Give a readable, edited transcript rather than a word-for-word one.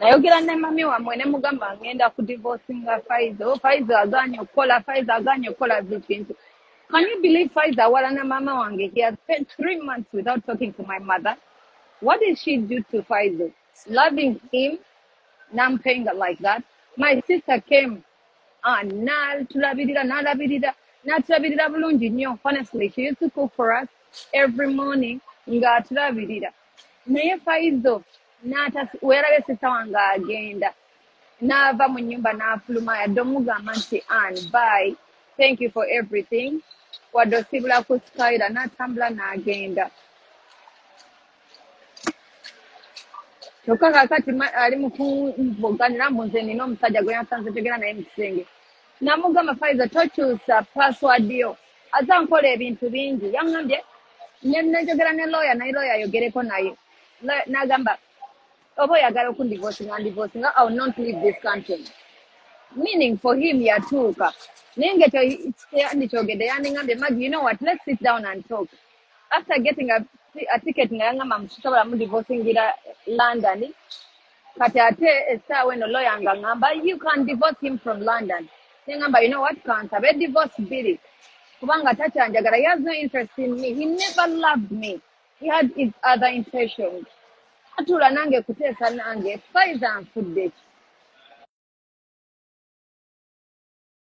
ayogera ne mami wamwe ne mugamba ngenda ku divorcinga Faizo. Faizo aganye okukola, Faizo aganye okukola bikintu. Can you believe Faizo wala na mama wange? He has spent 3 months without talking to my mother. What did she do to Faizo? Loving him, nampaying like that. My sister came n'atulabirira bulungi nnyo. Honestly, she used to cook for us every morning ng'atulabirira. Naye Faizo weerabye sister wange agenda n'ava mu nnyumba n'afuluma yadde omugamba nti bye, thank you for everything, wadde osibula ku skyra n'atambula n'agenda. Kyokka kaakati ali mu kunvuganira mbu nze nina omusajja gwe nasanze tegera naye mu kisenge. Namugamba Faizo tokyusa password yo, aza nkola ebintu bingi. Yaŋŋambye nejogera ne lawyer, naye lawyer ayogereko naye. N'agamba oba oyagala okundivorcinga, I will not leave this country. Meaning for him yatuuka. Naye ngekyogedde yandiŋŋambye, Maggie, you know what, let's sit down and talk. After getting a ticket nga yaŋŋamba musobola mudivorcingira London, kati ate essaawa eno lawyer nga ŋŋamba you can divorce him from London. Ngamba, you know what, kansabe divorce biri. Kubanga takyanjagala, he has no interest in me. He never loved me. He had his other intentions. Atula nange kuteesa nange, Faizo anfudde ki?